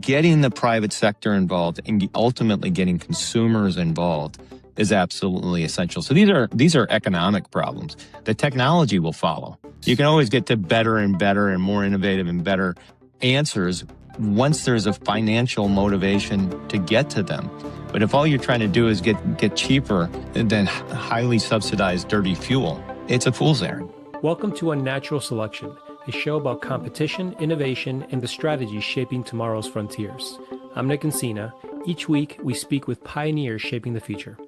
getting the private sector involved and ultimately getting consumers involved is absolutely essential. So these are economic problems. The technology will follow. You can always get to better and better and more innovative and better answers once there's a financial motivation to get to them. But if all you're trying to do is get cheaper than highly subsidized dirty fuel, it's a fool's errand. Welcome to Unnatural Selection, a show about competition, innovation, and the strategies shaping tomorrow's frontiers. I'm Nick Encina. Each week, we speak with pioneers shaping the future.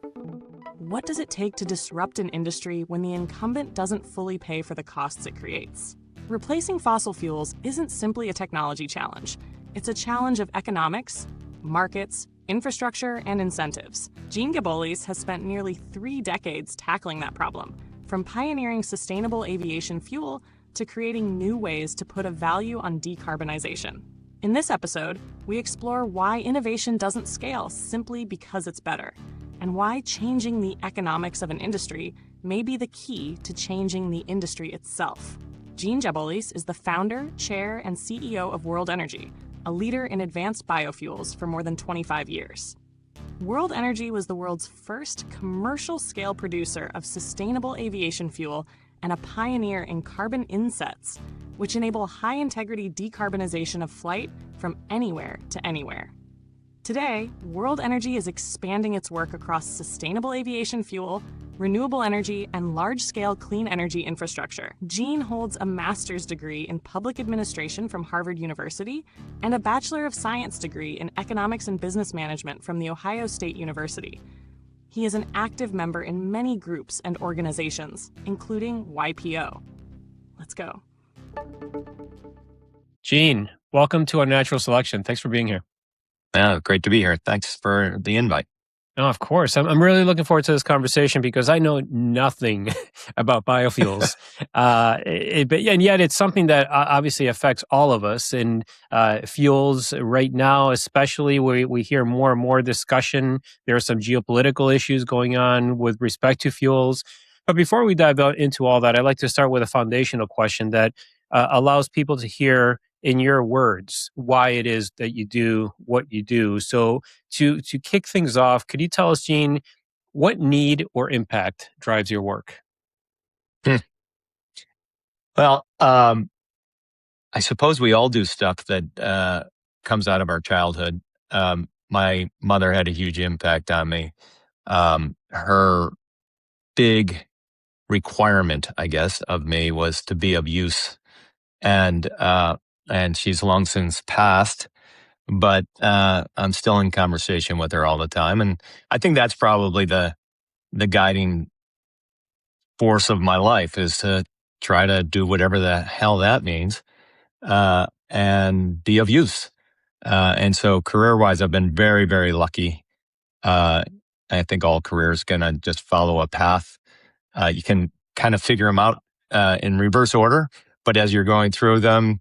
What does it take to disrupt an industry when the incumbent doesn't fully pay for the costs it creates? Replacing fossil fuels isn't simply a technology challenge. It's a challenge of economics, markets, infrastructure, and incentives. Gebolys has spent nearly 3 decades tackling that problem, from pioneering sustainable aviation fuel to creating new ways to put a value on decarbonization. In this episode, we explore why innovation doesn't scale simply because it's better, and why changing the economics of an industry may be the key to changing the industry itself. Gebolys is the founder, chair, and CEO of World Energy, a leader in advanced biofuels for more than 25 years. World Energy was the world's first commercial-scale producer of sustainable aviation fuel and a pioneer in carbon insets, which enable high-integrity decarbonization of flight from anywhere to anywhere. Today, World Energy is expanding its work across sustainable aviation fuel, renewable energy, and large-scale clean energy infrastructure. Gene holds a master's degree in public administration from Harvard University and a Bachelor of Science degree in economics and business management from The Ohio State University. He is an active member in many groups and organizations, including YPO. Let's go. Gene, welcome to Unnatural Selection. Thanks for being here. Yeah, great to be here. Thanks for the invite. No, of course. I'm really looking forward to this conversation because I know nothing about biofuels. And yet it's something that obviously affects all of us. And fuels right now, especially, we hear more and more discussion. There are some geopolitical issues going on with respect to fuels. But before we dive into all that, I'd like to start with a foundational question that allows people to hear in your words why it is that you do what you do. So to kick things off, could you tell us, Gene, what need or impact drives your work? Well, I suppose we all do stuff that comes out of our childhood. My mother had a huge impact on me. Her big requirement, I guess, of me was to be of use. And she's long since passed, but I'm still in conversation with her all the time. And I think that's probably the guiding force of my life, is to try to do whatever the hell that means and be of use. And so career-wise, I've been very, very lucky. I think all careers going to just follow a path. You can kind of figure them out in reverse order, but as you're going through them,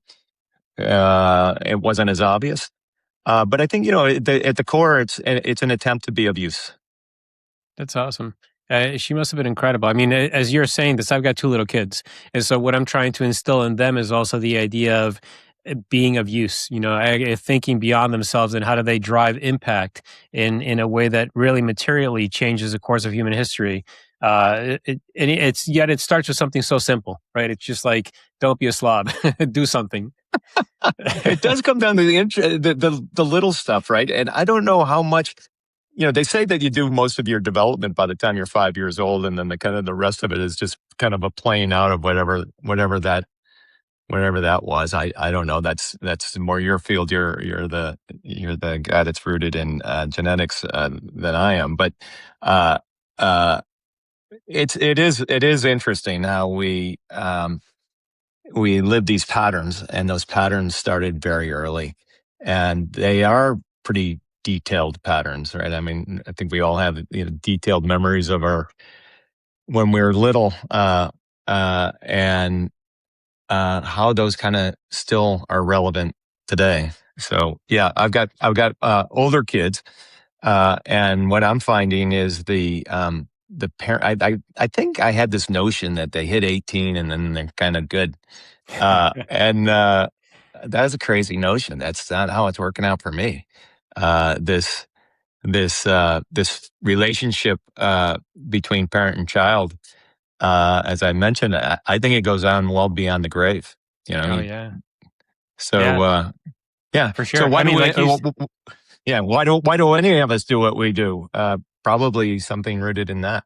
it wasn't as obvious. But I think, at the core, it's an attempt to be of use. That's awesome. She must have been incredible. I mean, as you're saying this, I've got 2 little kids. And so what I'm trying to instill in them is also the idea of being of use, thinking beyond themselves and how do they drive impact in a way that really materially changes the course of human history. It starts with something so simple, right? It's just like, don't be a slob, do something. It does come down to the little stuff, right? And I don't know how much, they say that you do most of your development by the time you're 5 years old, and then the rest of it is just kind of a playing out of whatever that was. I don't know. That's more your field. You're the guy that's rooted in genetics than I am. But it is interesting how we live these patterns, and those patterns started very early, and they are pretty detailed patterns, right? I mean, I think we all have detailed memories of when we were little, and how those kind of still are relevant today. So yeah, I've got older kids, and what I'm finding is the parent. I think I had this notion that they hit 18 and then they're kind of good, and that is a crazy notion. That's not how it's working out for me. This this relationship between parent and child, as I mentioned, I think it goes on well beyond the grave. You know, Oh yeah, so yeah, yeah. for So sure. why I do mean, we? like you. Yeah. Why do any of us do what we do? Probably something rooted in that.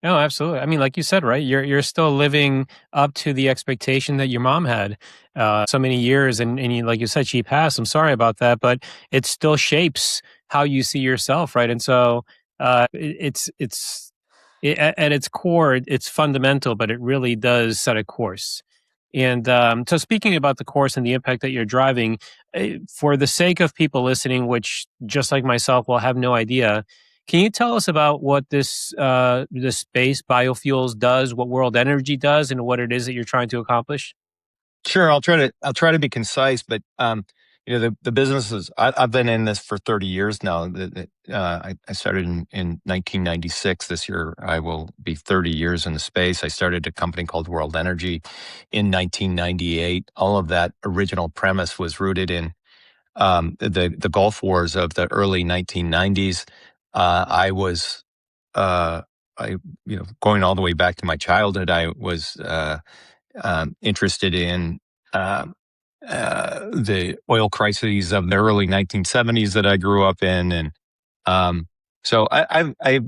No, absolutely. I mean, like you said, right? You're still living up to the expectation that your mom had so many years, and you, like you said, she passed. I'm sorry about that, but it still shapes how you see yourself, right? And so at its core, it's fundamental, but it really does set a course. And so, speaking about the course and the impact that you're driving, for the sake of people listening, which just like myself will have no idea, can you tell us about what this space biofuels does, what World Energy does, and what it is that you're trying to accomplish? Sure, I'll try to be concise, but the businesses I've been in this for 30 years now. I started in 1996. This year I will be 30 years in the space. I started a company called World Energy in 1998. All of that original premise was rooted in the Gulf Wars of the early 1990s. I was I going all the way back to my childhood. I was interested in uh, the oil crises of the early 1970s that I grew up in, and um, so I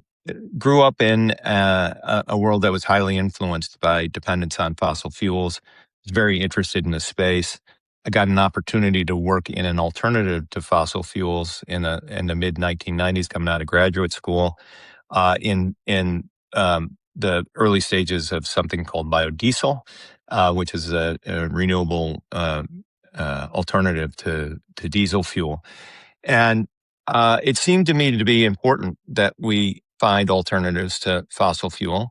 grew up in a world that was highly influenced by dependence on fossil fuels. Was very interested in the space. I got an opportunity to work in an alternative to fossil fuels in the mid 1990s, coming out of graduate school, in the early stages of something called biodiesel, which is a renewable alternative to diesel fuel. And it seemed to me to be important that we find alternatives to fossil fuel.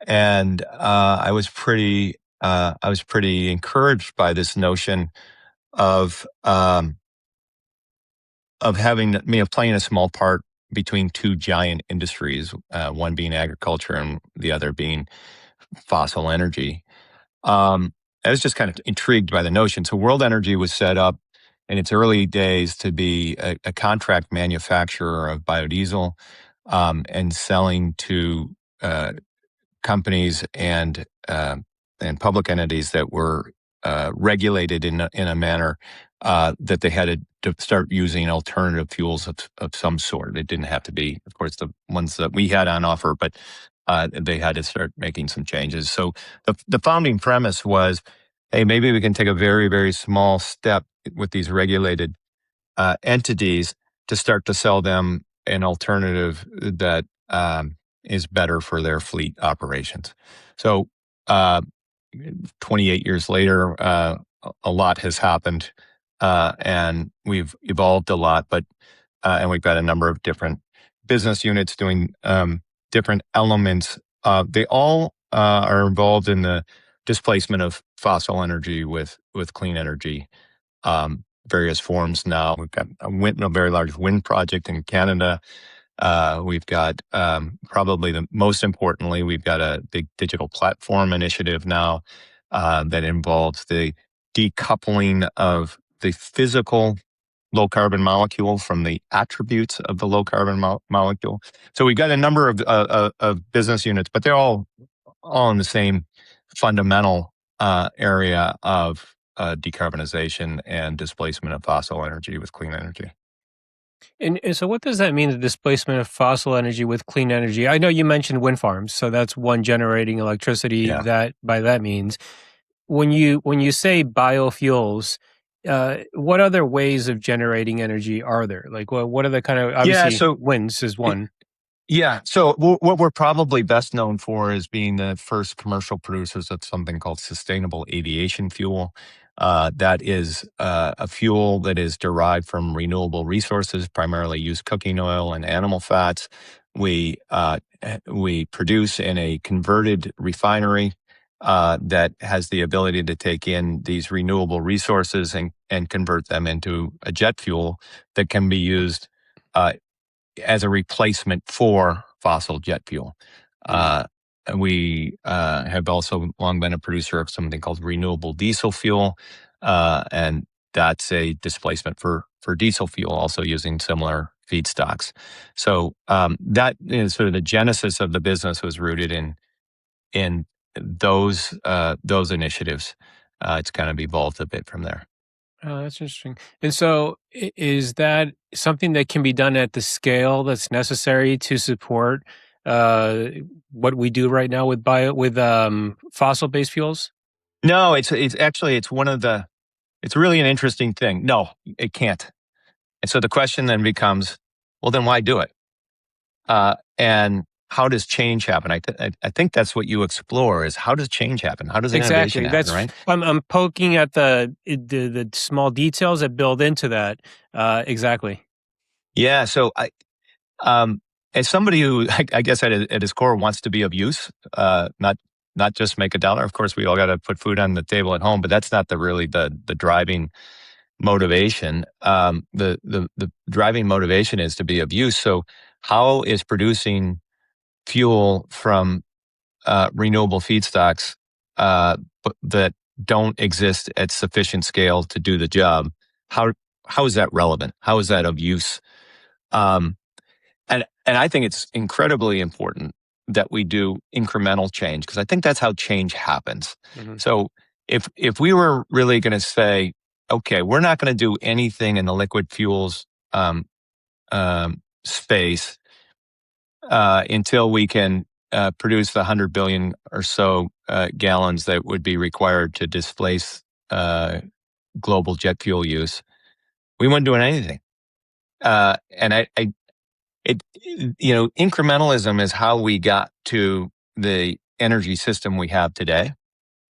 And I was pretty encouraged by this notion of having me playing a small part between two giant industries, one being agriculture and the other being fossil energy. I was just kind of intrigued by the notion. So World Energy was set up in its early days to be a contract manufacturer of biodiesel, and selling to companies and public entities that were regulated in a manner that they had to start using alternative fuels of some sort. It didn't have to be, of course, the ones that we had on offer, but they had to start making some changes. So the founding premise was, hey, maybe we can take a very, very small step with these regulated entities to start to sell them an alternative that is better for their fleet operations. So, uh, 28 years later, a lot has happened, and we've evolved a lot. And we've got a number of different business units doing different elements. They all are involved in the displacement of fossil energy with clean energy, various forms now. We've got a very large wind project in Canada. We've got probably the most importantly, we've got a big digital platform initiative now that involves the decoupling of the physical low carbon molecule from the attributes of the low carbon molecule. So we've got a number of business units, but they're all in the same fundamental area of decarbonization and displacement of fossil energy with clean energy. And so, what does that mean? The displacement of fossil energy with clean energy. I know you mentioned wind farms, so that's one generating electricity. Yeah. That by that means, when you say biofuels, what other ways of generating energy are there? Like, what are the kind of Yeah. obviously So winds is one. Yeah. So what we're probably best known for is being the first commercial producers of something called sustainable aviation fuel. That is a fuel that is derived from renewable resources, primarily used cooking oil and animal fats. We produce in a converted refinery that has the ability to take in these renewable resources and convert them into a jet fuel that can be used uh, as a replacement for fossil jet fuel. Uh, we have also long been a producer of something called renewable diesel fuel, and that's a displacement for diesel fuel, also using similar feedstocks. So that is sort of the genesis of the business was rooted in those initiatives. It's kind of evolved a bit from there. Oh, that's interesting. And so, is that something that can be done at the scale that's necessary to support uh, what we do right now with fossil based fuels? No, it's actually it's one of the it's really an interesting thing. No, it can't. And so the question then becomes, well, then why do it? And how does change happen? I think that's what you explore is how does change happen? How does innovation Exactly. happen, right? I'm poking at the small details that build into that. Exactly. Yeah. So um, as somebody who I guess at his core wants to be of use, not just make a dollar. Of course, we all got to put food on the table at home, but that's not the driving motivation. The driving motivation is to be of use. So how is producing fuel from renewable feedstocks that don't exist at sufficient scale to do the job? How how is that relevant? How is that of use? Um, and I think it's incredibly important that we do incremental change because I think that's how change happens. Hmm. So if we were really going to say, okay, we're not going to do anything in the liquid fuels space until we can produce the 100 billion or so gallons that would be required to displace global jet fuel use. We weren't doing anything. And incrementalism is how we got to the energy system we have today.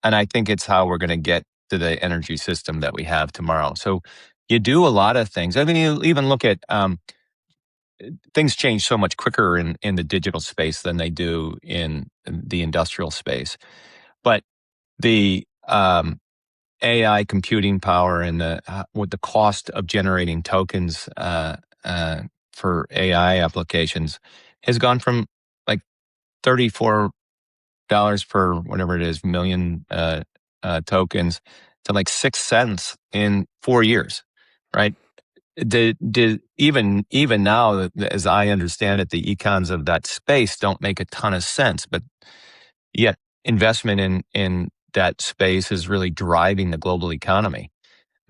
And I think it's how we're going to get to the energy system that we have tomorrow. So you do a lot of things. I mean, you even look at things change so much quicker in the digital space than they do in the industrial space. But the AI computing power and with the cost of generating tokens for AI applications has gone from like $34 per whatever it is million tokens to like 6 cents in 4 years, right? Even now, as I understand it, the econs of that space don't make a ton of sense, but yet investment in that space is really driving the global economy.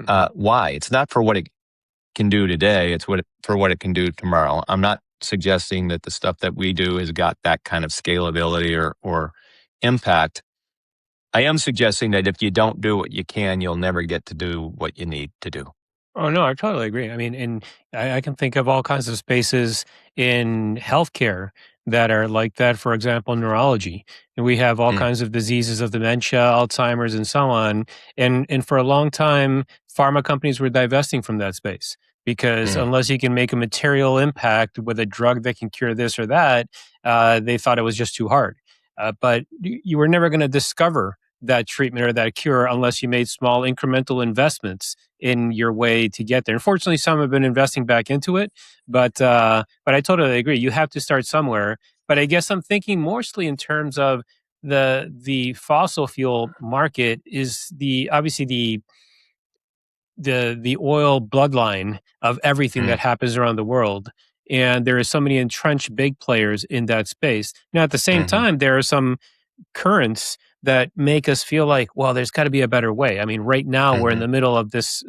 Hmm. Why? It's not for what it can do today; it's for what it can do tomorrow. I'm not suggesting that the stuff that we do has got that kind of scalability or impact. I am suggesting that if you don't do what you can, you'll never get to do what you need to do. Oh no, I totally agree. I mean, and I can think of all kinds of spaces in healthcare that are like that. For example, neurology, and we have all Mm, kinds of diseases of dementia, Alzheimer's, and so on. And for a long time, pharma companies were divesting from that space because mm. unless you can make a material impact with a drug that can cure this or that, they thought it was just too hard. But you were never going to discover that treatment or that cure unless you made small incremental investments in your way to get there. Unfortunately, some have been investing back into it, but I totally agree. You have to start somewhere. But I guess I'm thinking mostly in terms of the fossil fuel market is the obviously the oil bloodline of everything Mm, that happens around the world. And there are so many entrenched big players in that space. Now, at the same mhm, time, there are some currents that make us feel like, well, there's got to be a better way. I mean, right now we're in mhm. the middle of this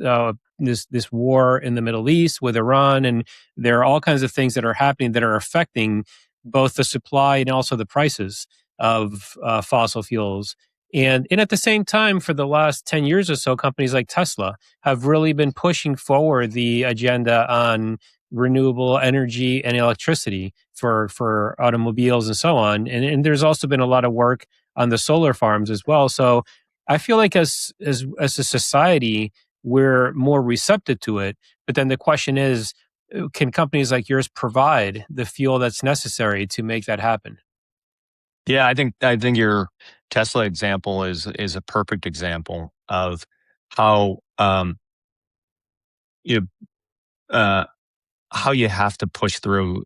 war in the Middle East with Iran, and there are all kinds of things that are happening that are affecting both the supply and also the prices of fossil fuels. And at the same time, for the last 10 years or so, companies like Tesla have really been pushing forward the agenda on renewable energy and electricity for automobiles and so on. And there's also been a lot of work on the solar farms as well. So I feel like as a society, we're more receptive to it. But then the question is, can companies like yours provide the fuel that's necessary to make that happen? Yeah, I think your Tesla example is a perfect example of how you uh, how you have to push through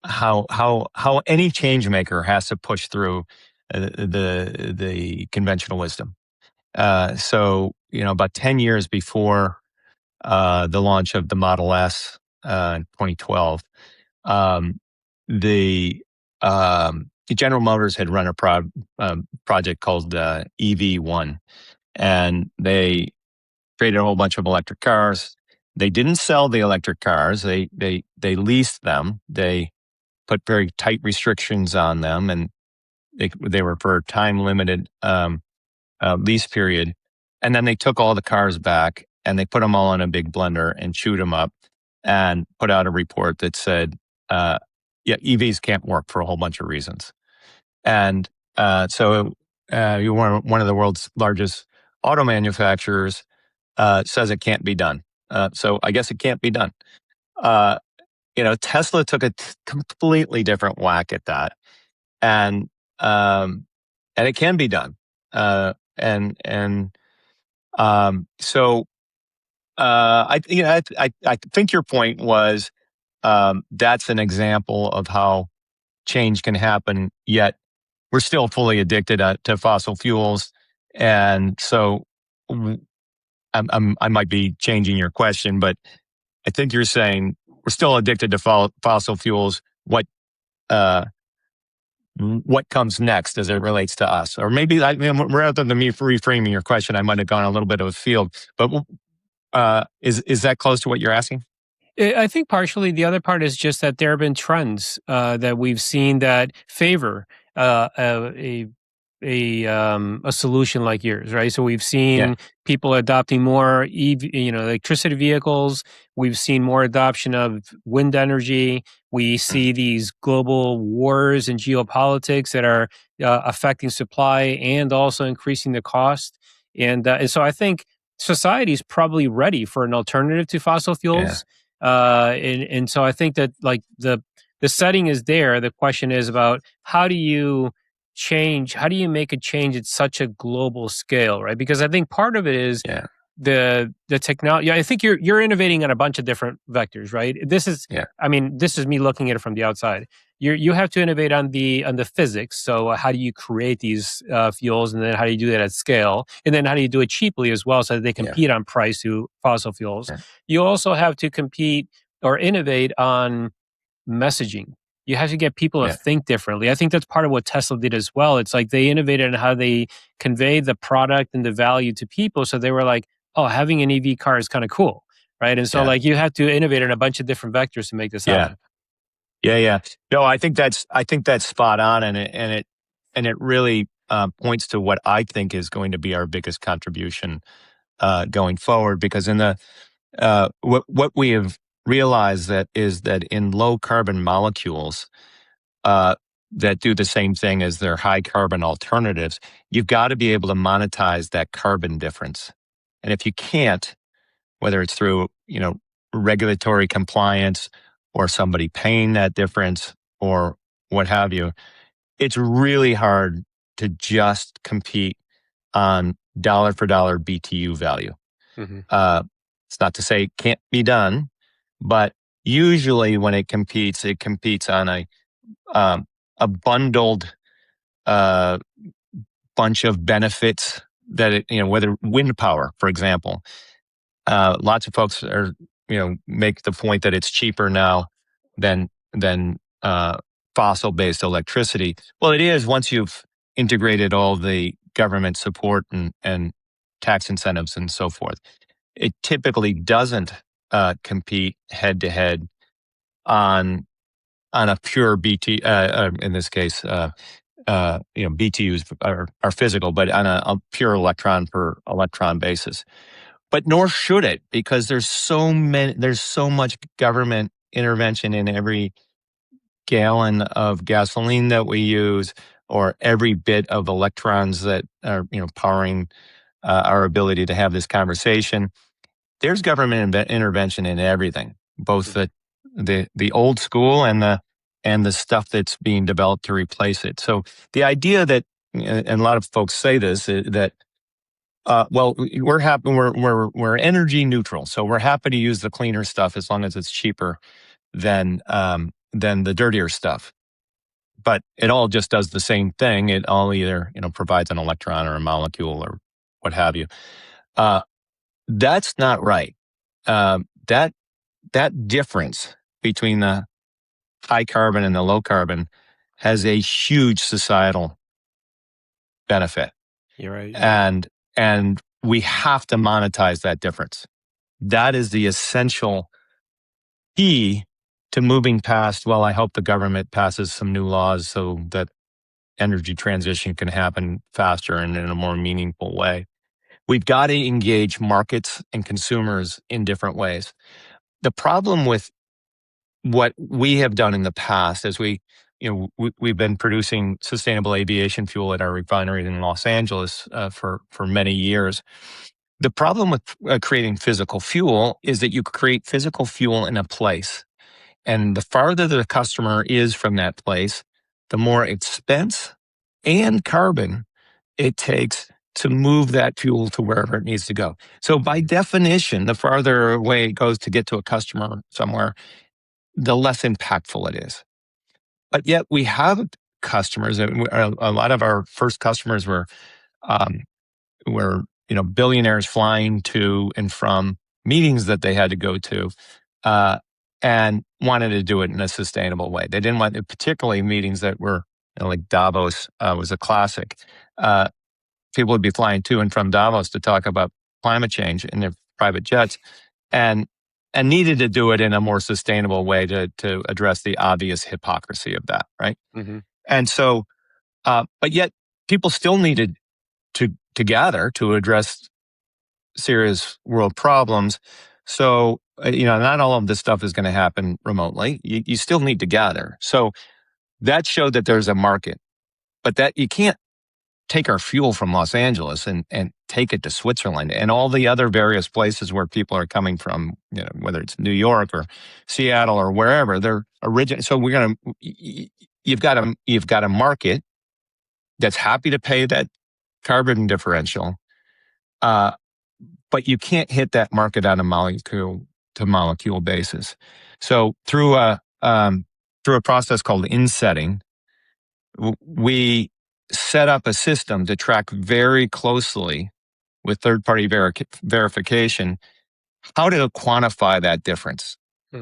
how any change maker has to push through the conventional wisdom. So, about 10 years before the launch of the Model S in 2012, um, the General Motors had run a project called EV1, and they created a whole bunch of electric cars. They didn't sell the electric cars. They leased them. They put very tight restrictions on them, and they were for a time limited lease period. And then they took all the cars back and they put them all in a big blender and chewed them up and put out a report that said, yeah, EVs can't work for a whole bunch of reasons. And so you're one of the world's largest auto manufacturers says it can't be done. So I guess it can't be done. Uh, Tesla took a completely different whack at that, and it can be done. So I think your point was that's an example of how change can happen. Yet we're still fully addicted to fossil fuels, and so I might be changing your question, but I think you're saying we're still addicted to fossil fuels. What comes next as it relates to us? Or maybe rather than me reframing your question, I might have gone a little bit of a field. But is that close to what you're asking? I think partially the other part is just that there have been trends that we've seen that favor a solution like yours, right? So we've Yeah, seen people adopting more electricity vehicles. We've seen more adoption of wind energy. We see these global wars and geopolitics that are affecting supply and also increasing the cost. And so I think society is probably ready for an alternative to fossil yeah, fuels. And so I think that like the setting is there. The question is about how do you make a change at such a global scale, right? Because I think part of it is yeah, the technology. I think you're innovating on a bunch of different vectors, right? yeah, I mean, this is me looking at it from the outside. You have to innovate on the physics. So how do you create these fuels, and then how do you do that at scale, and then how do you do it cheaply as well, so that they yeah, compete on price to fossil fuels? yeah, You also have to compete or innovate on messaging. You have to get people to yeah, think differently. I think that's part of what Tesla did as well. It's like they innovated in how they convey the product and the value to people. So they were like, oh, having an EV car is kind of cool, right? And so yeah, like you have to innovate in a bunch of different vectors to make this yeah, happen. yeah. No, I think that's spot on, and it really points to what I think is going to be our biggest contribution going forward. Because in the what we have realized that is that in low carbon molecules uh, that do the same thing as their high carbon alternatives, you've got to be able to monetize that carbon difference. And if you can't, whether it's through regulatory compliance or somebody paying that difference or what have you, it's really hard to just compete on dollar for dollar BTU value. Hmm. Uh, it's not to say it can't be done, but usually when it competes on a bundled uh, bunch of benefits that whether wind power, for example. Lots of folks make the point that it's cheaper now than fossil based electricity. Well, it is once you've integrated all the government support and tax incentives and so forth. It typically doesn't compete head to head on a pure BT. In this case, BTUs are physical, but on a pure electron per electron basis. But nor should it, because there's so much government intervention in every gallon of gasoline that we use, or every bit of electrons that are powering our ability to have this conversation. There's government intervention in everything, both the old school and the stuff that's being developed to replace it. So the idea that, and a lot of folks say this, that well, we're happy, we're energy neutral, so we're happy to use the cleaner stuff as long as it's cheaper than the dirtier stuff. But it all just does the same thing. It all either provides an electron or a molecule what have you. That's not right. That difference between the high carbon and the low carbon has a huge societal benefit. You're right. Yeah. And we have to monetize that difference. That is the essential key to moving past, well, I hope the government passes some new laws so that energy transition can happen faster and in a more meaningful way. We've got to engage markets and consumers in different ways. The problem with what we have done in the past is we've been producing sustainable aviation fuel at our refinery in Los Angeles for many years. The problem with creating physical fuel is that you create physical fuel in a place. And the farther the customer is from that place, the more expense and carbon it takes to move that fuel to wherever it needs to go. So by definition, the farther away it goes to get to a customer somewhere, the less impactful it is. But yet we have customers, and a lot of our first customers were billionaires flying to and from meetings that they had to go to, and wanted to do it in a sustainable way. They didn't want, particularly meetings that were like Davos was a classic. People would be flying to and from Davos to talk about climate change in their private jets, and needed to do it in a more sustainable way to address the obvious hypocrisy of that, right? Mm-hmm. And so, but yet people still needed to gather to address serious world problems. So, not all of this stuff is going to happen remotely. You still need to gather. So that showed that there's a market, but that you can't take our fuel from Los Angeles and take it to Switzerland and all the other various places where people are coming from, whether it's New York or Seattle or wherever they're origin. So you've got a market that's happy to pay that carbon differential, but you can't hit that market on a molecule to molecule basis. So through a process called insetting, we set up a system to track very closely with third-party verification how to quantify that difference.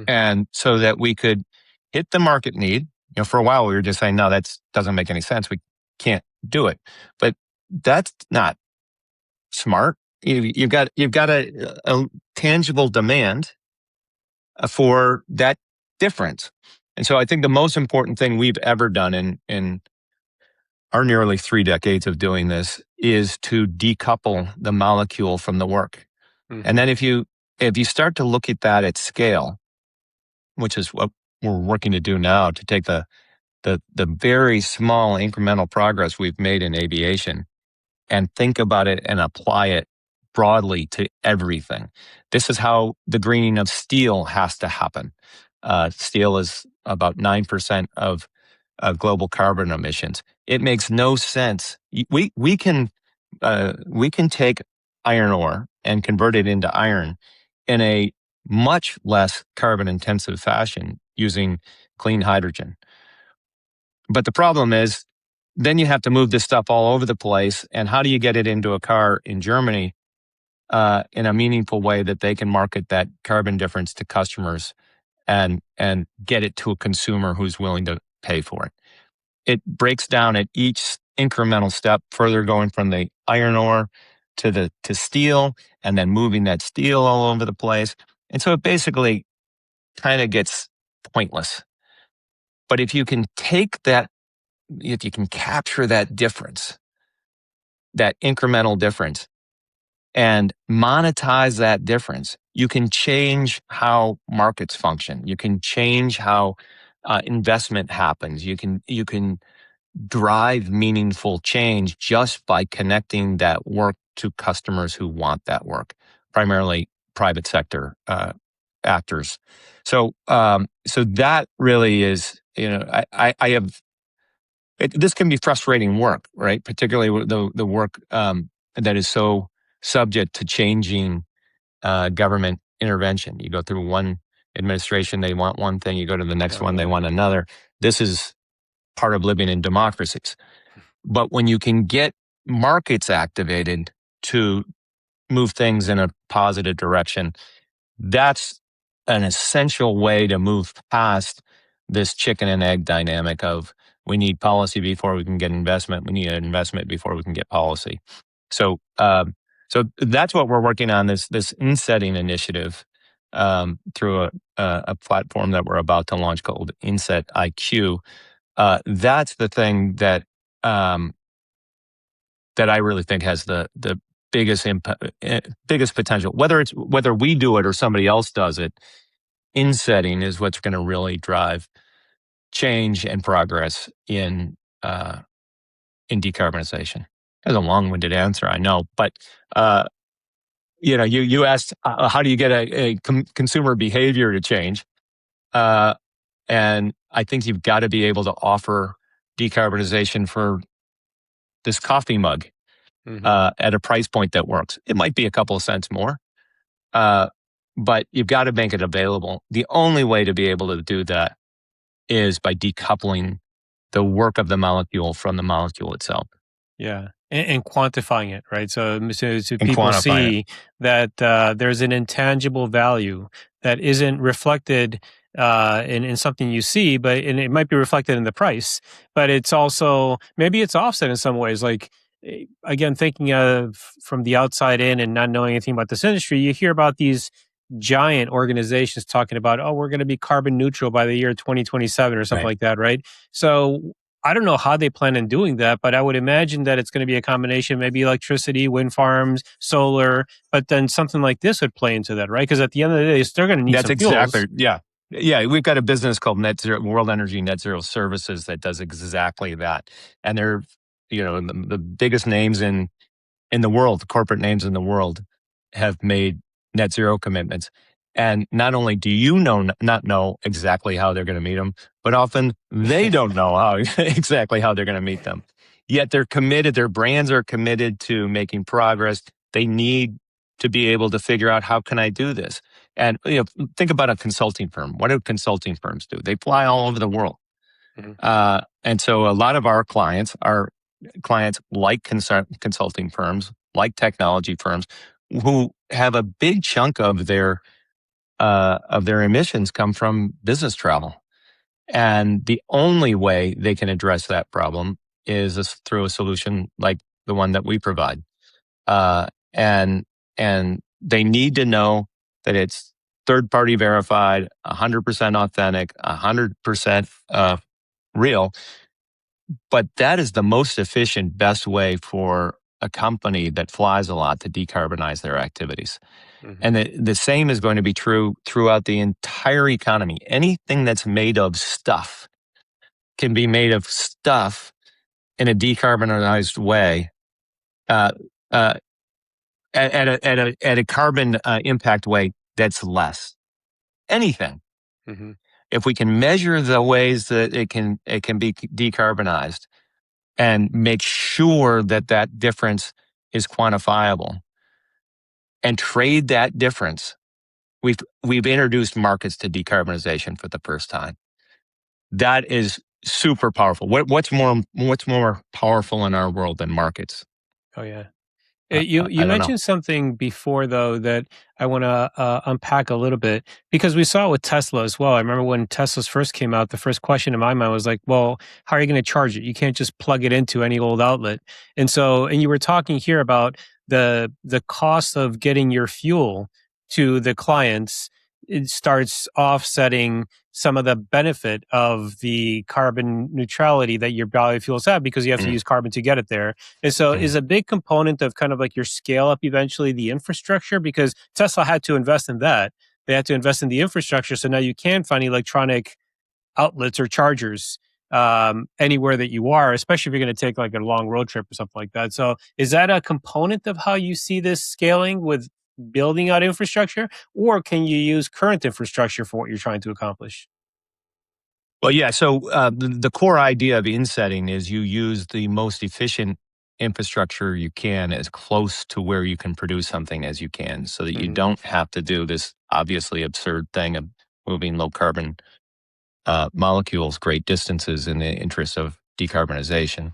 And so that we could hit the market need. For a while we were just saying, no, that doesn't make any sense. We can't do it. But that's not smart. You've got a tangible demand for that difference. And so I think the most important thing we've ever done in our nearly 3 decades of doing this is to decouple the molecule from the work. Mm-hmm. And then if you start to look at that at scale, which is what we're working to do now, to take the very small incremental progress we've made in aviation and think about it and apply it broadly to everything. This is how the greening of steel has to happen. Steel is about 9% of global carbon emissions. It makes no sense. We can take iron ore and convert it into iron in a much less carbon intensive fashion using clean hydrogen. But the problem is, then you have to move this stuff all over the place. And how do you get it into a car in Germany in a meaningful way that they can market that carbon difference to customers and get it to a consumer who's willing to pay for it? It breaks down at each incremental step, further going from the iron ore to steel, and then moving that steel all over the place. And so it basically kind of gets pointless. But if you can capture that difference, that incremental difference, and monetize that difference, you can change how markets function. You can change how investment happens. You can drive meaningful change just by connecting that work to customers who want that work, primarily private sector actors. So that really is, I have. This can be frustrating work, right? Particularly the work that is so subject to changing government intervention. You go through one administration, they want one thing. You go to the next one, they want another. This is part of living in democracies. But when you can get markets activated to move things in a positive direction. That's an essential way to move past this chicken and egg dynamic of we need policy before we can get investment. We need an investment before we can get policy. So, so that's what we're working on, this insetting initiative through a platform that we're about to launch called Inset IQ. That's the thing that that I really think has the biggest impact, biggest potential. Whether we do it or somebody else does it, insetting is what's going to really drive change and progress in decarbonization. That's a long-winded answer, I know, but you asked how do you get a consumer behavior to change, and I think you've got to be able to offer decarbonization for this coffee mug at a price point that works. It might be a couple of cents more, but you've got to make it available. The only way to be able to do that is by decoupling the work of the molecule from the molecule itself. Yeah. And quantifying it, right? So And people quantify see that there's an intangible value that isn't reflected in something you see, and it might be reflected in the price, but it's also, maybe it's offset in some ways. Like, again, thinking of from the outside in and not knowing anything about this industry, you hear about these giant organizations talking about, oh, we're going to be carbon neutral by the year 2027 or something Right. like that, right? So I don't know how they plan on doing that, but I would imagine that it's going to be a combination, maybe electricity, wind farms, solar, but then something like this would play into that, right? Because at the end of the day, they're still going to need That's some fuels. exactly, yeah. Yeah, we've got a business called Net Zero, World Energy Net Zero Services that does exactly that. And they're, the biggest names in the world, corporate names in the world, have made net zero commitments. And not only do you not know exactly how they're going to meet them, but often they don't know exactly how they're going to meet them. Yet they're committed, their brands are committed to making progress. They need to be able to figure out, how can I do this? And think about a consulting firm. What do consulting firms do? They fly all over the world. And so a lot of our clients are clients like consulting firms, like technology firms, who have a big chunk of their emissions come from business travel. And the only way they can address that problem is through a solution like the one that we provide. And they need to know that it's third-party verified, 100% authentic, 100% real. But that is the most efficient, best way for a company that flies a lot to decarbonize their activities. And the same is going to be true throughout the entire economy. Anything that's made of stuff can be made of stuff in a decarbonized way, at a carbon impact way that's less. Anything. If we can measure the ways that it can be decarbonized and make sure that difference is quantifiable and trade that difference, we've introduced markets to decarbonization for the first time. That is super powerful. What's more powerful in our world than markets? Oh, yeah. I You don't know. mentioned something before, though, that I want to unpack a little bit, because we saw it with Tesla as well. I remember when Teslas first came out, the first question in my mind was like, well, how are you going to charge it? You can't just plug it into any old outlet. And you were talking here about the cost of getting your fuel to the clients. It starts offsetting some of the benefit of the carbon neutrality that your biofuels have, because you have to use carbon to get it there. And so is a big component of kind of like your scale up eventually the infrastructure, because Tesla had to invest in that. They had to invest in the infrastructure. So now you can find electronic outlets or chargers anywhere that you are, especially if you're going to take like a long road trip or something like that. So is that a component of how you see this scaling with building out infrastructure, or can you use current infrastructure for what you're trying to accomplish? Well, yeah. So the core idea of insetting is you use the most efficient infrastructure you can as close to where you can produce something as you can, so that you don't have to do this obviously absurd thing of moving low carbon molecules great distances in the interest of decarbonization.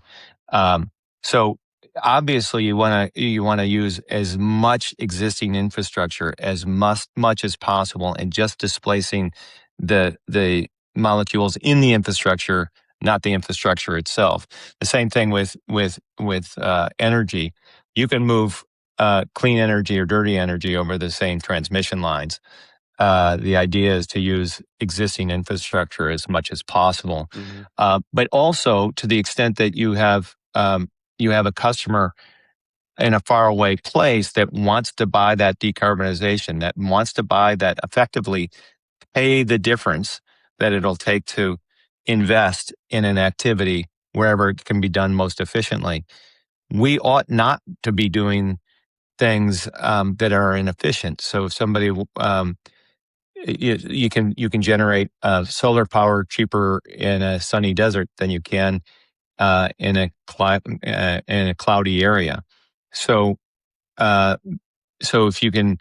So obviously you want to use as much existing infrastructure as much as possible, and just displacing the molecules in the infrastructure, not the infrastructure itself. The same thing with energy. You can move clean energy or dirty energy over the same transmission lines. The idea is to use existing infrastructure as much as possible, Hmm. but also to the extent that you have a customer in a faraway place that wants to buy that decarbonization, that wants to buy that, effectively pay the difference that it'll take to invest in an activity wherever it can be done most efficiently. We ought not to be doing things that are inefficient. So if somebody you can generate solar power cheaper in a sunny desert than you can in a cloudy area. So uh, so if you can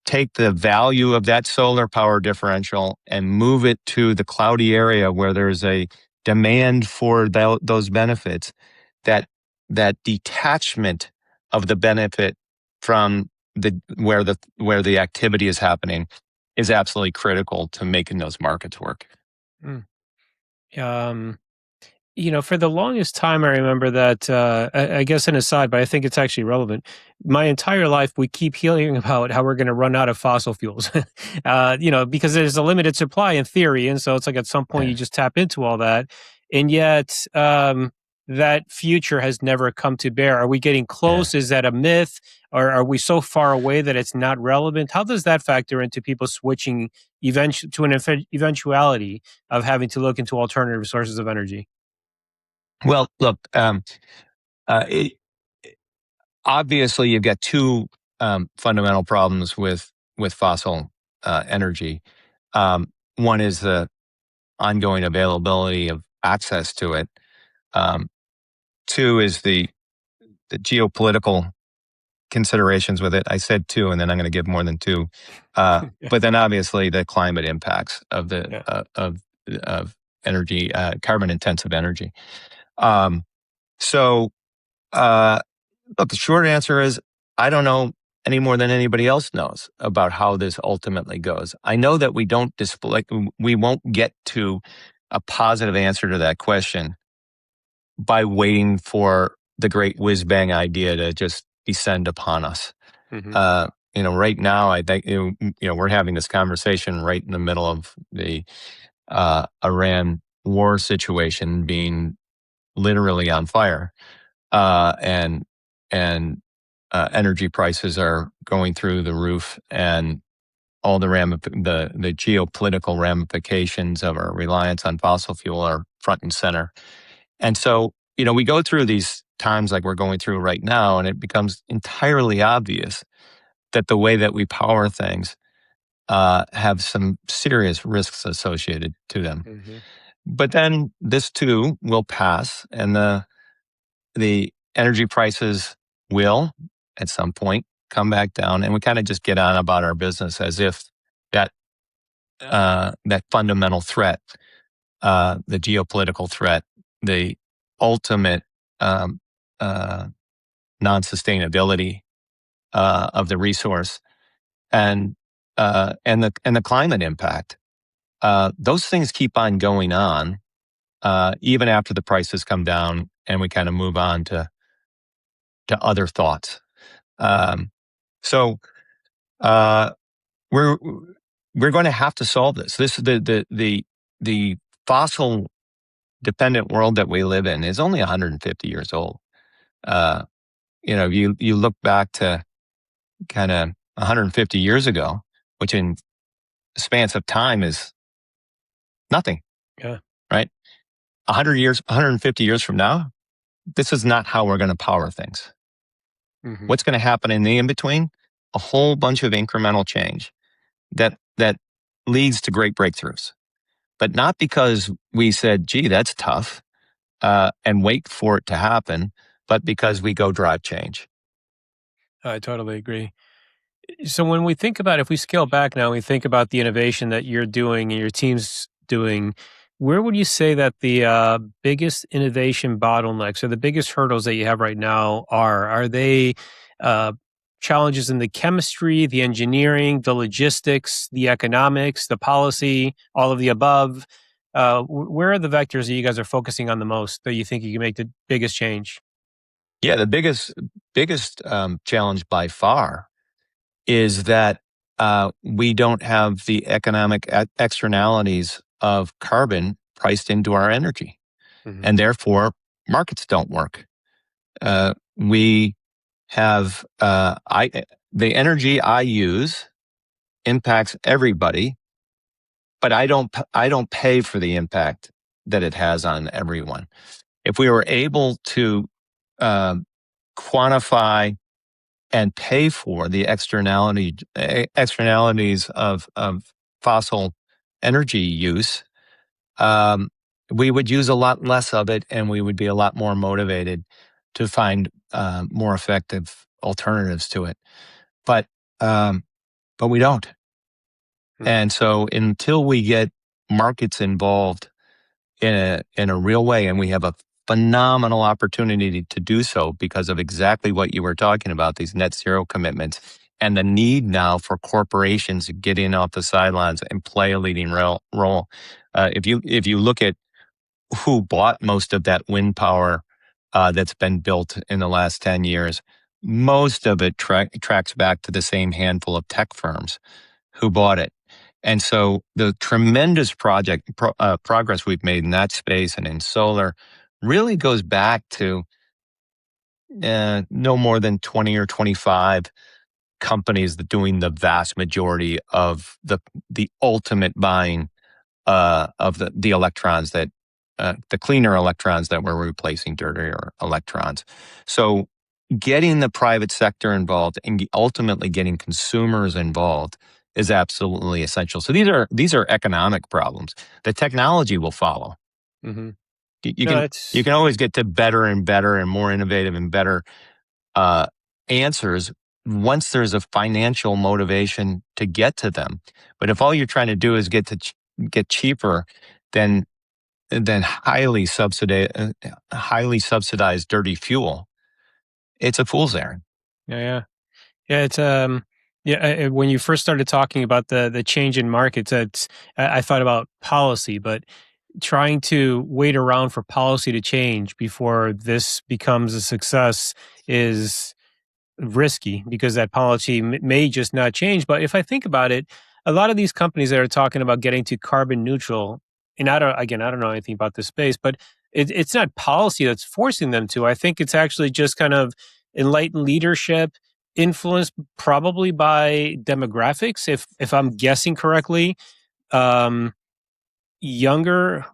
take the value of that solar power differential and move it to the cloudy area where there's a demand for those benefits, that that detachment of the benefit from where the activity is happening is absolutely critical to making those markets work. Mm. Um, for the longest time, I remember that, I guess an aside, but I think it's actually relevant. My entire life, we keep hearing about how we're going to run out of fossil fuels, because there's a limited supply in theory. And so it's like at some point you Yeah. just tap into all that. And yet, that future has never come to bear. Are we getting Yeah. close? Is that a myth? Or are we so far away that it's not relevant? How does that factor into people switching to an eventuality of having to look into alternative sources of energy? Well, look, uh, it, obviously you've got two fundamental problems with fossil energy. One is the ongoing availability of access to it. Um, Two is the geopolitical considerations with it. I said two, and then I'm going to give more than two. Yeah. But then obviously the climate impacts of the Yeah. of energy, carbon intensive energy. Um, so uh, look, the short answer is I don't know any more than anybody else knows about how this ultimately goes. I know that we won't get to a positive answer to that question by waiting for the great whiz bang idea to just descend upon us. Mhm. Right now, I think we're having this conversation right in the middle of the Iran war situation being literally on fire, and energy prices are going through the roof, and all the geopolitical ramifications of our reliance on fossil fuel are front and center. And so, we go through these times like we're going through right now, and it becomes entirely obvious that the way that we power things have some serious risks associated to them. Mhm. But then this too will pass, and the energy prices will at some point come back down, and we kind of just get on about our business as if that that fundamental threat, the geopolitical threat, the ultimate um, uh, non-sustainability of the resource, and and the climate impact. Those things keep on going on even after the prices come down, and we kind of move on to other thoughts. Um, so uh, we're we're going to have to solve this. This the fossil dependent world that we live in is only 150 years old. Uh, you look back to kind of 150 years ago, which in spans of time is nothing, Yeah. right? 100 years, 150 years from now, this is not how we're going to power things. Mhm. What's going to happen in the in between? A whole bunch of incremental change that leads to great breakthroughs, but not because we said, "Gee, that's tough," and wait for it to happen, but because we go drive change. I totally agree. So when we think about if we scale back now, we think about the innovation that you're doing and your team's doing. where would you say that the biggest innovation bottlenecks or the biggest hurdles that you have right now are? Are they uh, challenges in the chemistry, the engineering, the logistics, the economics, the policy, all of the above? Where are the vectors that you guys are focusing on the most that you think you can make the biggest change? Yeah, the biggest challenge by far is that we don't have the economic externalities of carbon priced into our energy, Hmm. and therefore markets don't work. We have the energy I use impacts everybody, but I don't pay for the impact that it has on everyone. If we were able to um, quantify and pay for the externalities of fossil energy use, um, we would use a lot less of it, and we would be a lot more motivated to find more effective alternatives to it. But um, but we don't, and so until we get markets involved in a real way, and we have a phenomenal opportunity to do so because of exactly what you were talking about, these net zero commitments, and the need now for corporations to get in off the sidelines and play a leading role. If you look at who bought most of that wind power that's been built in the last 10 years, most of it tracks back to the same handful of tech firms who bought it. And so the tremendous progress we've made in that space and in solar really goes back to no more than 20 or 25 companies that doing the vast majority of the ultimate buying of the electrons that the cleaner electrons that we're replacing dirtier electrons. So getting the private sector involved and ultimately getting consumers involved is absolutely essential. So these are economic problems. The technology will follow. Hmm. You No, you it's can always get to better and better and more innovative and better uh, answers once there's a financial motivation to get to them. But if all you're trying to do is get cheaper, then highly subsidized dirty fuel, it's a fool's errand. yeah, yeah. Yeah, it's yeah. When you first started talking about the change in markets, I thought about policy, but trying to wait around for policy to change before this becomes a success is risky because that policy may just not change. But if I think about it, a lot of these companies that are talking about getting to carbon neutral, and I don't know anything about this space, but it's not policy that's forcing them to. I think it's actually just kind of enlightened leadership, influenced probably by demographics, if I'm guessing correctly. Um, Younger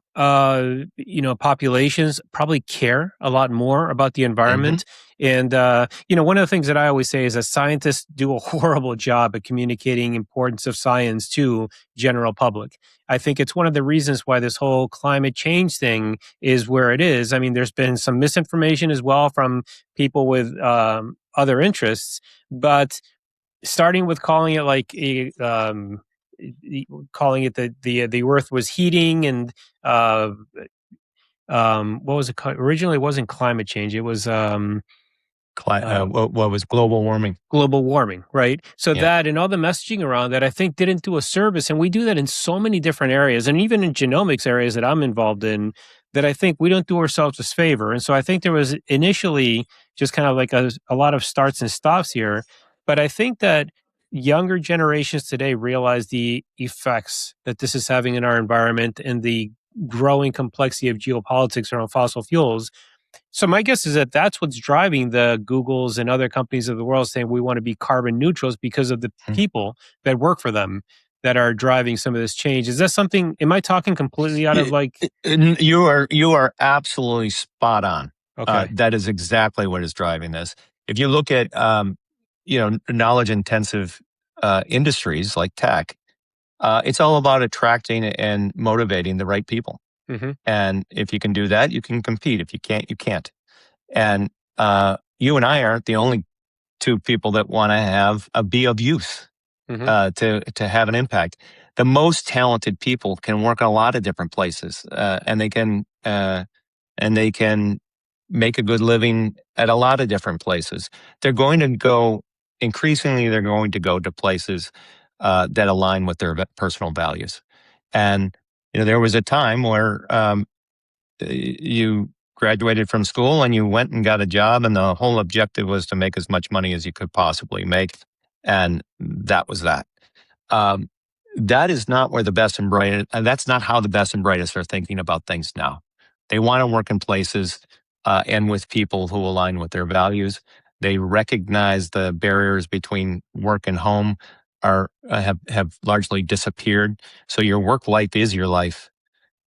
populations probably care a lot more about the Hmm. environment. And one of the things that I always say is that scientists do a horrible job at communicating importance of science to general public. I think it's one of the reasons why this whole climate change thing is where it is. I mean, there's been some misinformation as well from people with other interests, but starting with calling it like calling it the Earth was heating and uh, what was it called? Originally? It wasn't climate change. It was uh, What was global warming? global warming, right? So Yeah. that and all the messaging around that, I think, didn't do a service. And we do that in so many different areas, and even in genomics areas that I'm involved in, that I think we don't do ourselves a favor. And so I think there was initially just kind of like a lot of starts and stops here. But I think that younger generations today realize the effects that this is having in our environment and the growing complexity of geopolitics around fossil fuels. So my guess is that that's what's driving the Googles and other companies of the world saying we want to be carbon neutrals because of the Mm. people that work for them that are driving some of this change. Is that something? Am I talking completely out of like? You are absolutely spot on. Okay. That is exactly what is driving this. If you look at knowledge intensive industries like tech, it's all about attracting and motivating the right people. Hmm. And if you can do that, you can compete. If you can't, you can't. And you and I aren't the only two people that want to be of use Hmm. to have an impact. the most talented people can work in a lot of different places, and they can make a good living at a lot of different places. They're going to go increasingly. They're going to go to places that align with their personal values. And there was a time where you graduated from school and you went and got a job, and the whole objective was to make as much money as you could possibly make, and that was that. Um, that is not where the best and brightest, and that's not how the best and brightest are thinking about things now. They want to work in places and with people who align with their values. They recognize the barriers between work and home have largely disappeared. So your work life is your life,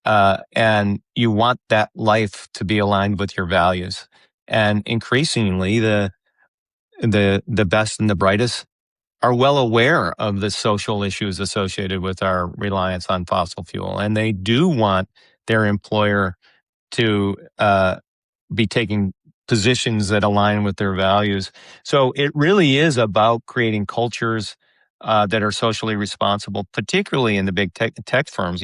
and you want that life to be aligned with your values. And increasingly, the best and the brightest are well aware of the social issues associated with our reliance on fossil fuel, and they do want their employer to be taking positions that align with their values. So it really is about creating cultures that are socially responsible, particularly in the big tech firms.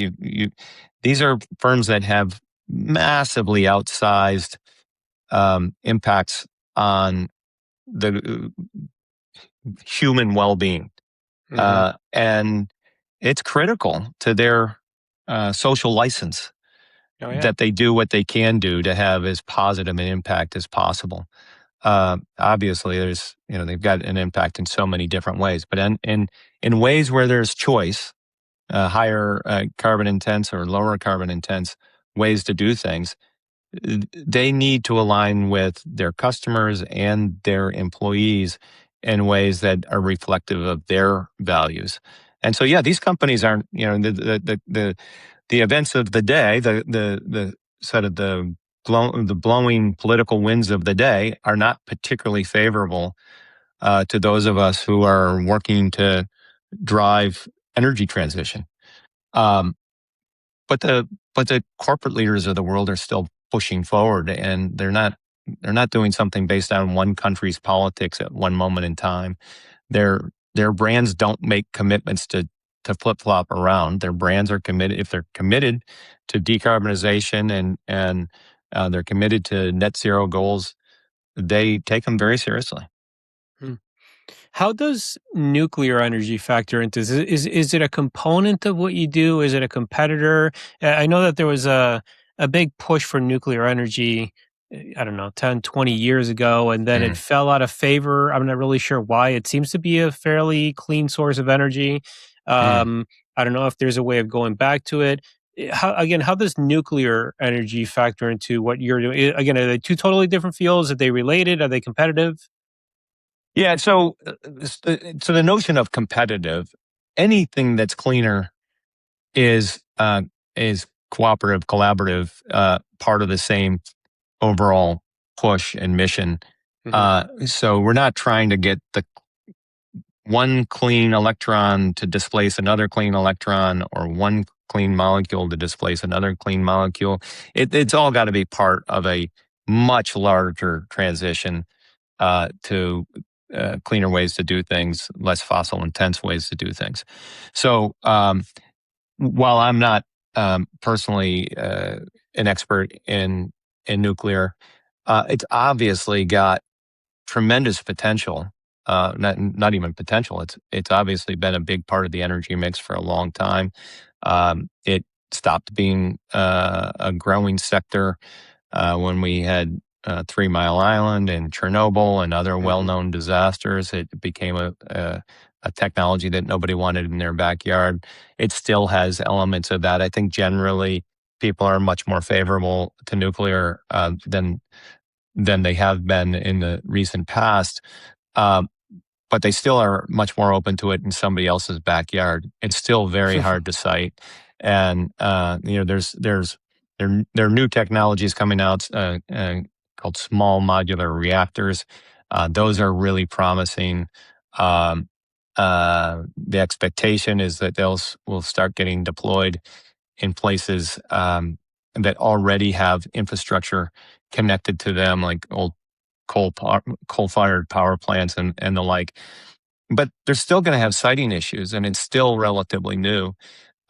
These are firms that have massively outsized impacts on the human well-being. And it's critical to their social license Oh, yeah. that they do what they can do to have as positive an impact as possible. Obviously, they've got an impact in so many different ways, but in ways where there's choice, higher carbon intense or lower carbon intense ways to do things, they need to align with their customers and their employees in ways that are reflective of their values. And so, yeah, these companies aren't, the events of the day, the sort of the blowing political winds of the day are not particularly favorable to those of us who are working to drive energy transition. Um, but the corporate leaders of the world are still pushing forward, and they're not doing something based on one country's politics at one moment in time. Their brands don't make commitments to flip flop around. Their brands are committed. If they're committed to decarbonization and they're committed to net zero goals, they take them very seriously. Hmm. How does nuclear energy factor into this? Is it a component of what you do? Is it a competitor? I know that there was a big push for nuclear energy, I don't know, 10, 20 years ago, and then it Mm, fell out of favor. I'm not really sure why. It seems to be a fairly clean source of energy. mm. Um, I don't know if there's a way of going back to it. How does nuclear energy factor into what you're doing? Again, are they two totally different fields? Are they related? Are they competitive? Yeah. So the notion of competitive, anything that's cleaner is cooperative, collaborative, part of the same overall push and mission. Hmm. So we're not trying to get the one clean electron to displace another clean electron, or one clean molecule to displace another clean molecule. It's all got to be part of a much larger transition to cleaner ways to do things, less fossil intense ways to do things. So while I'm not personally an expert in nuclear, it's obviously got tremendous potential. Not even potential. It's obviously been a big part of the energy mix for a long time. It stopped being a growing sector when we had 3 Mile Island and Chernobyl and other Hmm. well-known disasters. It became a technology that nobody wanted in their backyard. It still has elements of that. I think generally people are much more favorable to nuclear than they have been in the recent past. Um, but they still are much more open to it in somebody else's backyard. It's still very hard to cite, and there are new technologies coming out called small modular reactors. Those are really promising. Um, the expectation is that will start getting deployed in places that already have infrastructure connected to them, like old coal-fired power plants and the like. but they're still going to have siting issues, and it's still relatively new.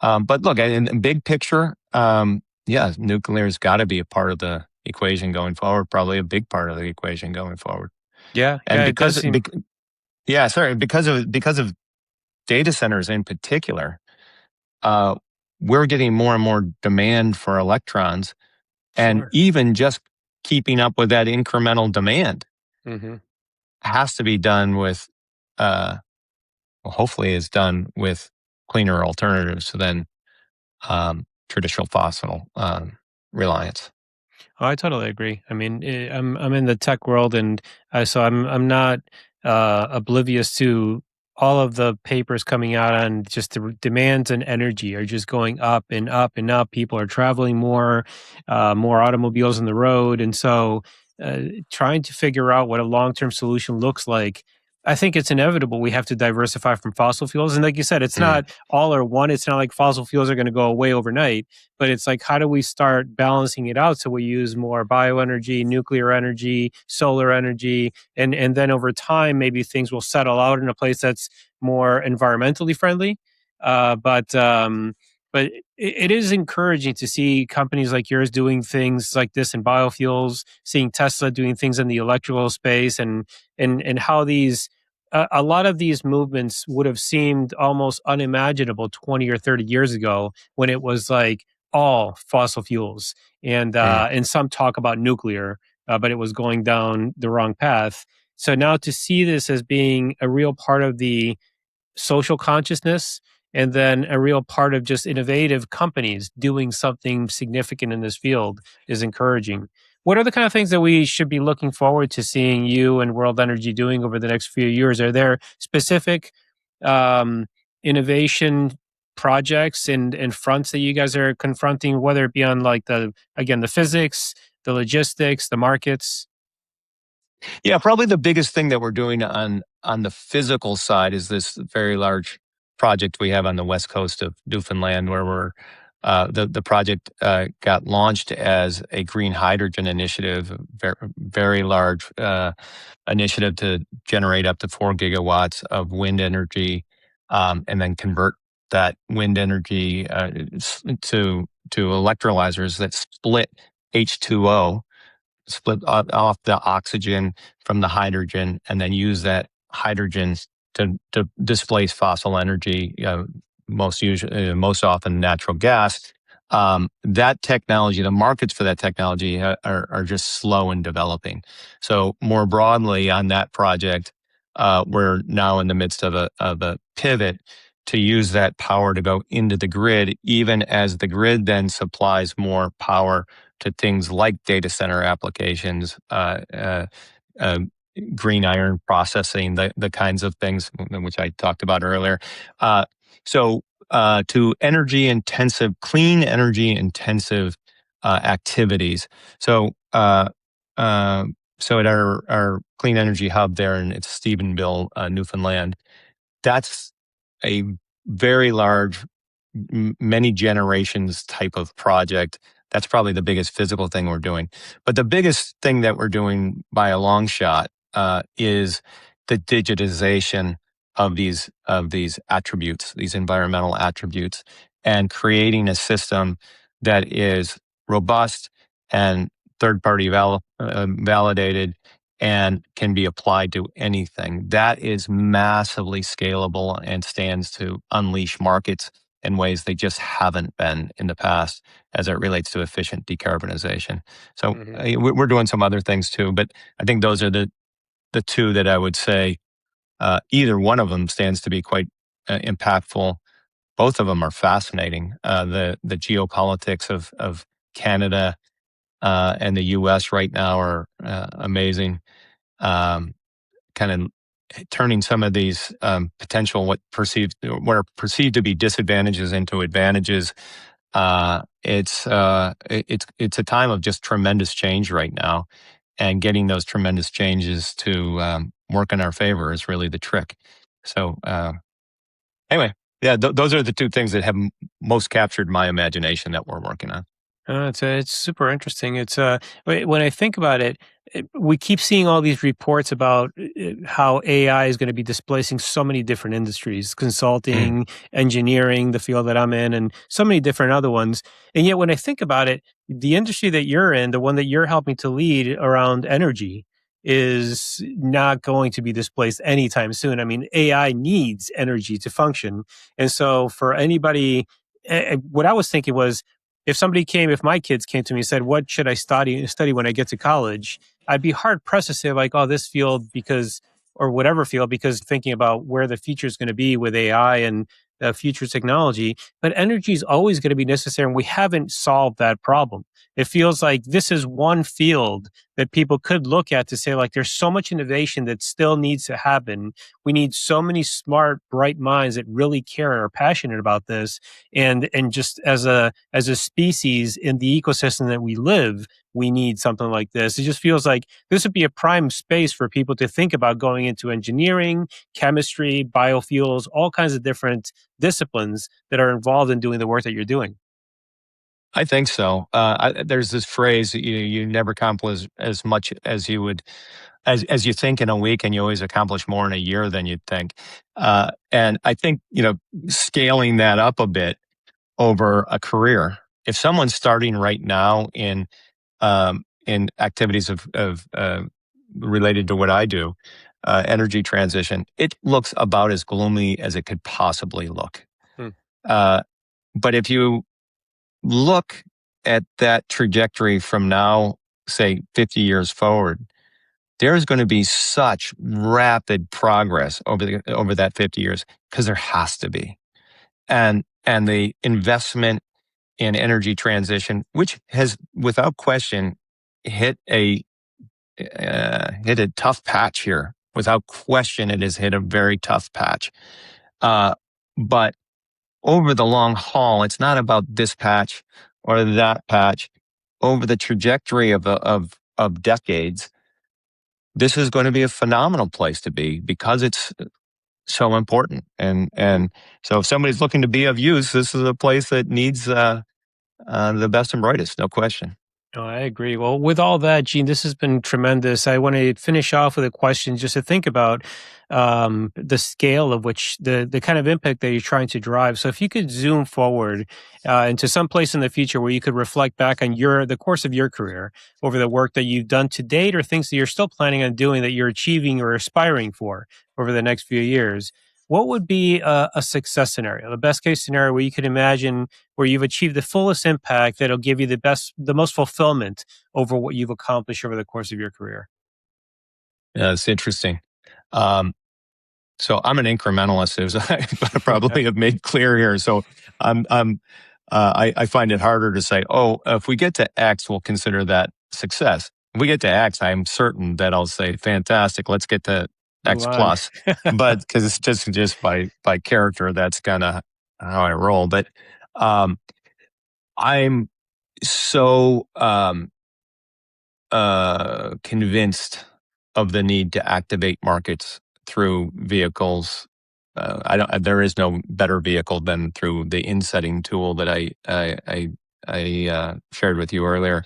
But look, in big picture, yeah, nuclear's got to be a part of the equation going forward, probably a big part of the equation going forward. Yeah, And it does seem. because of data centers in particular, uh, we're getting more and more demand for electrons, and Sure. even just keeping up with that incremental demand Hmm. has to be done with, well, hopefully is done with cleaner alternatives than traditional fossil reliance. Oh, I totally agree. I mean, I'm in the tech world, and so I'm not oblivious to all of the papers coming out on just the demands and energy are just going up and up and up. People are traveling more, more automobiles on the road, and so uh, trying to figure out what a long term solution looks like. I think it's inevitable we have to diversify from fossil fuels, and like you said, it's Mm. not all or one. It's not like fossil fuels are going to go away overnight, but it's like, how do we start balancing it out so we use more bioenergy, nuclear energy, solar energy, and then over time maybe things will settle out in a place that's more environmentally friendly. But it is encouraging to see companies like yours doing things like this in biofuels, seeing Tesla doing things in the electrical space, and how these a lot of these movements would have seemed almost unimaginable 20 or 30 years ago, when it was like all fossil fuels, Mm. and some talk about nuclear, but it was going down the wrong path. So now to see this as being a real part of the social consciousness, and then a real part of just innovative companies doing something significant in this field, is encouraging. What are the kind of things that we should be looking forward to seeing you and World Energy doing over the next few years? Are there specific um, innovation projects and fronts that you guys are confronting, whether it be on like the physics, the logistics, the markets? Yeah, probably the biggest thing that we're doing on the physical side is this very large project we have on the west coast of Newfoundland, where we're the project got launched as a green hydrogen initiative, very large initiative to generate up to 4 gigawatts of wind energy, and then convert that wind energy to electrolyzers that split H2O, split off the oxygen from the hydrogen, and then use that hydrogen to displace fossil energy, most often natural gas. That technology, the markets for that technology are just slow in developing. So more broadly on that project, we're now in the midst of a pivot to use that power to go into the grid, even as the grid then supplies more power to things like data center applications, uh, green iron processing, the kinds of things which I talked about earlier. Uh, so to clean energy intensive activities. So so at our clean energy hub there in Stephenville, Newfoundland, that's a very large, many generations type of project. That's probably the biggest physical thing we're doing. But the biggest thing that we're doing by a long shot is the digitization of these attributes, these environmental attributes, and creating a system that is robust and third party validated and can be applied to anything. That is massively scalable and stands to unleash markets in ways they just haven't been in the past as it relates to efficient decarbonization. So Hmm. we're doing some other things too, but I think those are the two that I would say either one of them stands to be quite impactful. Both of them are fascinating. The geopolitics of Canada and the U.S. right now are amazing. Um, Kind of turning some of these potential what are perceived to be disadvantages into advantages. It's a time of just tremendous change right now, and getting those tremendous changes to work in our favor is really the trick. So anyway, yeah, those are the two things that have most captured my imagination that we're working on. It's super interesting. When I think about it, we keep seeing all these reports about how AI is going to be displacing so many different industries, Mm. consulting, engineering, the field that I'm in, and so many different other ones. And yet, when I think about it, the industry that you're in, the one that you're helping to lead around energy, is not going to be displaced anytime soon. I mean, AI needs energy to function, and so for anybody, what I was thinking was if my kids came to me and said, "What should I study when I get to college?" I'd be hard pressed to say like, "Oh, this field because," or whatever field, because thinking about where the future is going to be with AI and future technology. But energy is always going to be necessary, and we haven't solved that problem. It feels like this is one field that people could look at to say like, there's so much innovation that still needs to happen. We need so many smart, bright minds that really care and are passionate about this, and just as a species in the ecosystem that we live, we need something like this. It just feels like this would be a prime space for people to think about going into engineering, chemistry, biofuels, all kinds of different disciplines that are involved in doing the work that you're doing. I think so. There's this phrase that you never accomplish as much as you would as you think in a week, and you always accomplish more in a year than you'd think. And I think scaling that up a bit over a career. If someone's starting right now in activities of related to what I do, energy transition, it looks about as gloomy as it could possibly look. Hmm. Uh, but if you look at that trajectory from now, say 50 years forward, there's going to be such rapid progress over that 50 years because there has to be. And the investment in energy transition, which has without question hit a tough patch here. Without question, it has hit a very tough patch. But over the long haul, it's not about this patch or that patch. Over the trajectory of decades, this is going to be a phenomenal place to be because it's so important. And so if somebody's looking to be of use, this is a place that needs the best and brightest, no question. No, I agree. Well, with all that, Gene, this has been tremendous. I want to finish off with a question just to think about the scale of which the kind of impact that you're trying to drive. So, if you could zoom forward into some place in the future where you could reflect back on the course of your career over the work that you've done to date, or things that you're still planning on doing that you're achieving or aspiring for over the next few years, what would be a success scenario, the best case scenario where you could imagine where you've achieved the fullest impact that'll give you the most fulfillment over what you've accomplished over the course of your career? Yeah, it's interesting. Um, so I'm an incrementalist, as I probably have made clear here. So I find it harder to say, oh, if we get to X, we'll consider that success. If we get to X, I'm certain that I'll say, fantastic, let's get to Move X on. plus. But because it's just by character, that's kind of how I roll. But um, I'm so convinced of the need to activate markets through vehicles. I don't. There is no better vehicle than through the insetting tool that I shared with you earlier.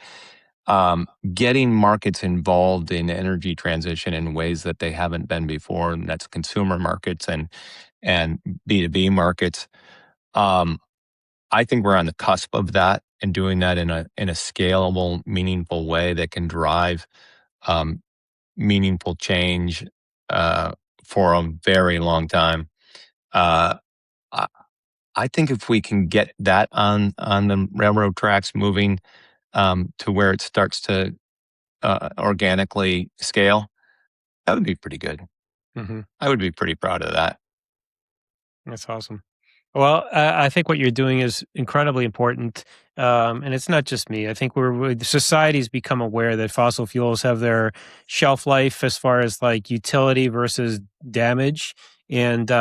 Getting markets involved in energy transition in ways that they haven't been before, and that's consumer markets and B2B markets. Um, I think we're on the cusp of that and doing that in a scalable, meaningful way that can drive um, meaningful change for a very long time. Uh, I, I think if we can get that on the railroad tracks moving to where it starts to organically scale, that would be pretty good. Hmm. I would be pretty proud of that. That's awesome. Well, I think what you're doing is incredibly important, and it's not just me. I think society's become aware that fossil fuels have their shelf life as far as like utility versus damage, and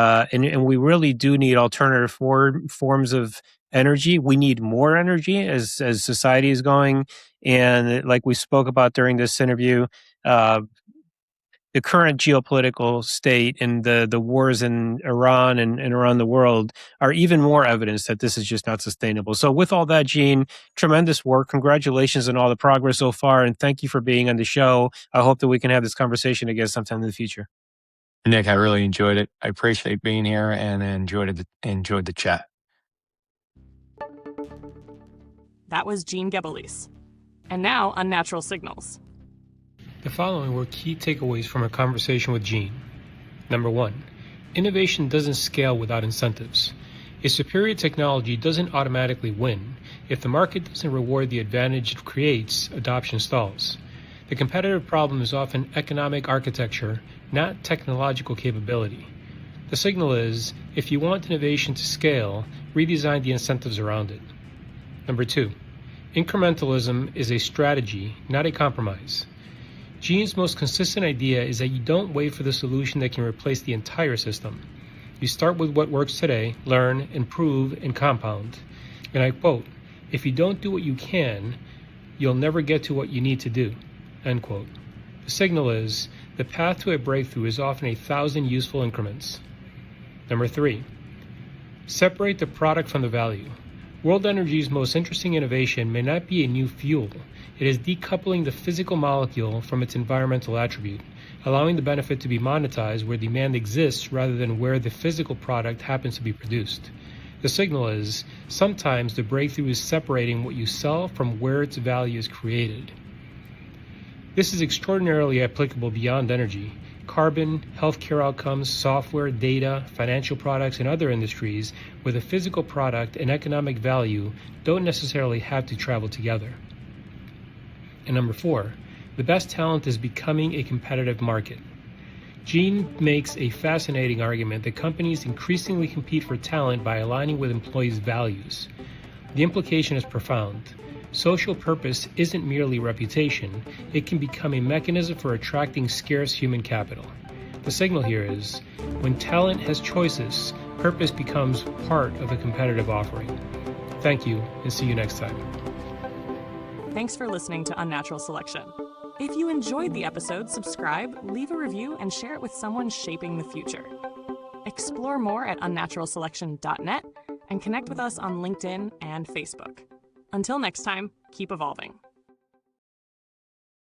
we really do need alternative forms of energy. We need more energy as society is going, and like we spoke about during this interview. Uh, the current geopolitical state and the wars in Iran and around the world are even more evidence that this is just not sustainable. So with all that, Gene, tremendous work. Congratulations on all the progress so far, and thank you for being on the show. I hope that we can have this conversation again sometime in the future. Nick, I really enjoyed it. I appreciate being here and enjoyed the chat. That was Gene Gebolys. And now, Unnatural Signals. The following were key takeaways from our conversation with Gene. Number 1, innovation doesn't scale without incentives. A superior technology doesn't automatically win. If the market doesn't reward the advantage it creates, adoption stalls. The competitive problem is often economic architecture, not technological capability. The signal is, if you want innovation to scale, redesign the incentives around it. Number 2, incrementalism is a strategy, not a compromise. Gene's most consistent idea is that you don't wait for the solution that can replace the entire system. You start with what works today, learn, improve, and compound. And I quote, "If you don't do what you can, you'll never get to what you need to do." End quote. The signal is, the path to a breakthrough is often 1,000 useful increments. Number 3, separate the product from the value. World energy's most interesting innovation may not be a new fuel. It is decoupling the physical molecule from its environmental attribute, allowing the benefit to be monetized where demand exists rather than where the physical product happens to be produced. The signal is, sometimes the breakthrough is separating what you sell from where its value is created. This is extraordinarily applicable beyond energy. Carbon, healthcare outcomes, software, data, financial products, and other industries where the physical product and economic value don't necessarily have to travel together. And number 4, the best talent is becoming a competitive market. Gene makes a fascinating argument that companies increasingly compete for talent by aligning with employees' values. The implication is profound. Social purpose isn't merely reputation, it can become a mechanism for attracting scarce human capital. The signal here is, when talent has choices, purpose becomes part of a competitive offering. Thank you, and see you next time. Thanks for listening to Unnatural Selection. If you enjoyed the episode, subscribe, leave a review, and share it with someone shaping the future. Explore more at unnaturalselection.net and connect with us on LinkedIn and Facebook. Until next time, keep evolving.